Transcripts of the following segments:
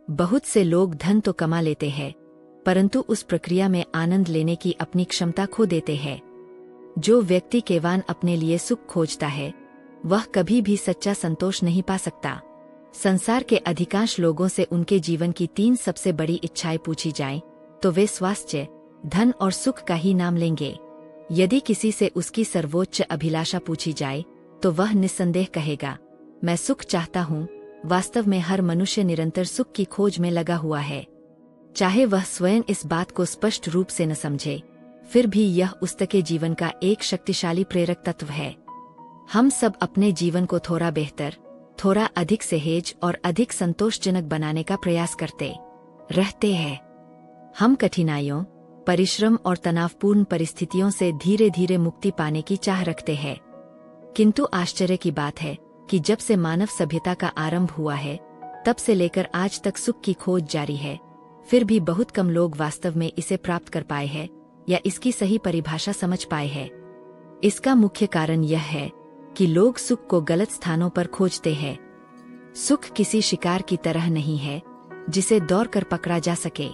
बहुत से लोग धन तो कमा लेते हैं, परंतु उस प्रक्रिया में आनंद लेने की अपनी क्षमता खो देते हैं। जो व्यक्ति केवल अपने लिए सुख खोजता है, वह कभी भी सच्चा संतोष नहीं पा सकता। संसार के अधिकांश लोगों से उनके जीवन की 3 सबसे बड़ी इच्छाएं पूछी जाएं, तो वे स्वास्थ्य, धन और सुख का ही नाम लेंगे। यदि किसी से उसकी सर्वोच्च अभिलाषा पूछी जाए, तो वह निस्संदेह कहेगा, मैं सुख चाहता हूँ। वास्तव में हर मनुष्य निरंतर सुख की खोज में लगा हुआ है। चाहे वह स्वयं इस बात को स्पष्ट रूप से न समझे, फिर भी यह उसके जीवन का एक शक्तिशाली प्रेरक तत्व है। हम सब अपने जीवन को थोड़ा बेहतर, थोड़ा अधिक सहज और अधिक संतोषजनक बनाने का प्रयास करते रहते हैं। हम कठिनाइयों, परिश्रम और तनावपूर्ण परिस्थितियों से धीरे धीरे मुक्ति पाने की चाह रखते हैं। किंतु आश्चर्य की बात है कि जब से मानव सभ्यता का आरंभ हुआ है, तब से लेकर आज तक सुख की खोज जारी है। फिर भी बहुत कम लोग वास्तव में इसे प्राप्त कर पाए हैं या इसकी सही परिभाषा समझ पाए हैं। इसका मुख्य कारण यह है कि लोग सुख को गलत स्थानों पर खोजते हैं। सुख किसी शिकार की तरह नहीं है जिसे दौड़कर पकड़ा जा सके।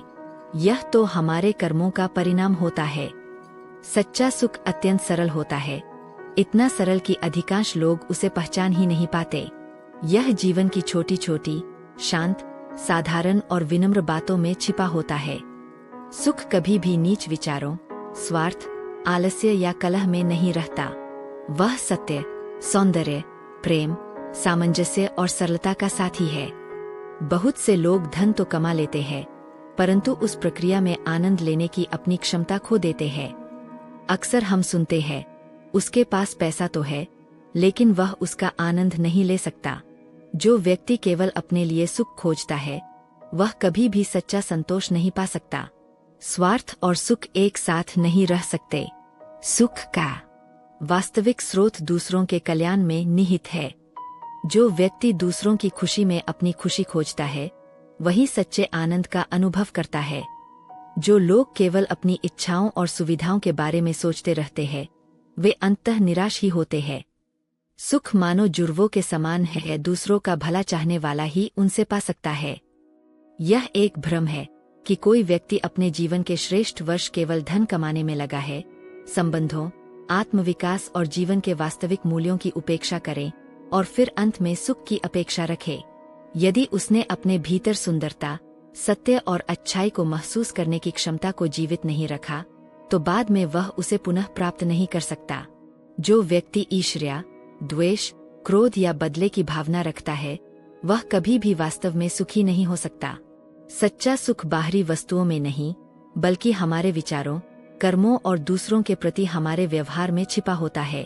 यह तो हमारे कर्मों का परिणाम होता है। सच्चा सुख अत्यंत सरल होता है, इतना सरल कि अधिकांश लोग उसे पहचान ही नहीं पाते। यह जीवन की छोटी छोटी, शांत, साधारण और विनम्र बातों में छिपा होता है। सुख कभी भी नीच विचारों, स्वार्थ, आलस्य या कलह में नहीं रहता। वह सत्य, सौंदर्य, प्रेम, सामंजस्य और सरलता का साथी है। बहुत से लोग धन तो कमा लेते हैं, परंतु उस प्रक्रिया में आनंद लेने की अपनी क्षमता खो देते हैं। अक्सर हम सुनते हैं, उसके पास पैसा तो है, लेकिन वह उसका आनंद नहीं ले सकता। जो व्यक्ति केवल अपने लिए सुख खोजता है, वह कभी भी सच्चा संतोष नहीं पा सकता। स्वार्थ और सुख एक साथ नहीं रह सकते। सुख का वास्तविक स्रोत दूसरों के कल्याण में निहित है। जो व्यक्ति दूसरों की खुशी में अपनी खुशी खोजता है, वही सच्चे आनंद का अनुभव करता है। जो लोग केवल अपनी इच्छाओं और सुविधाओं के बारे में सोचते रहते हैं, वे अंततः निराश ही होते हैं। सुख मानो जुर्वों के समान है, दूसरों का भला चाहने वाला ही उनसे पा सकता है। यह एक भ्रम है कि कोई व्यक्ति अपने जीवन के श्रेष्ठ वर्ष केवल धन कमाने में लगा है, संबंधों, आत्मविकास और जीवन के वास्तविक मूल्यों की उपेक्षा करे और फिर अंत में सुख की अपेक्षा रखे। यदि उसने अपने भीतर सुंदरता, सत्य और अच्छाई को महसूस करने की क्षमता को जीवित नहीं रखा, तो बाद में वह उसे पुनः प्राप्त नहीं कर सकता। जो व्यक्ति ईर्ष्या, द्वेष, क्रोध या बदले की भावना रखता है, वह कभी भी वास्तव में सुखी नहीं हो सकता। सच्चा सुख बाहरी वस्तुओं में नहीं, बल्कि हमारे विचारों, कर्मों और दूसरों के प्रति हमारे व्यवहार में छिपा होता है।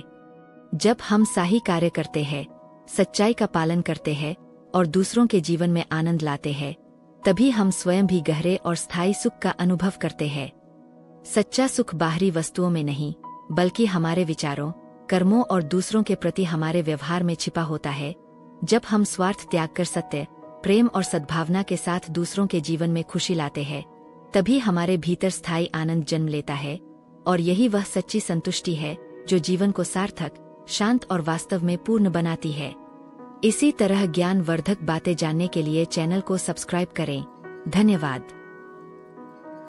जब हम सही कार्य करते हैं, सच्चाई का पालन करते हैं और दूसरों के जीवन में आनंद लाते हैं, तभी हम स्वयं भी गहरे और स्थायी सुख का अनुभव करते हैं। सच्चा सुख बाहरी वस्तुओं में नहीं, बल्कि हमारे विचारों, कर्मों और दूसरों के प्रति हमारे व्यवहार में छिपा होता है। जब हम स्वार्थ त्याग कर सत्य, प्रेम और सद्भावना के साथ दूसरों के जीवन में खुशी लाते हैं, तभी हमारे भीतर स्थायी आनंद जन्म लेता है। और यही वह सच्ची संतुष्टि है जो जीवन को सार्थक, शांत और वास्तव में पूर्ण बनाती है। इसी तरह ज्ञानवर्धक बातें जानने के लिए चैनल को सब्सक्राइब करें। धन्यवाद।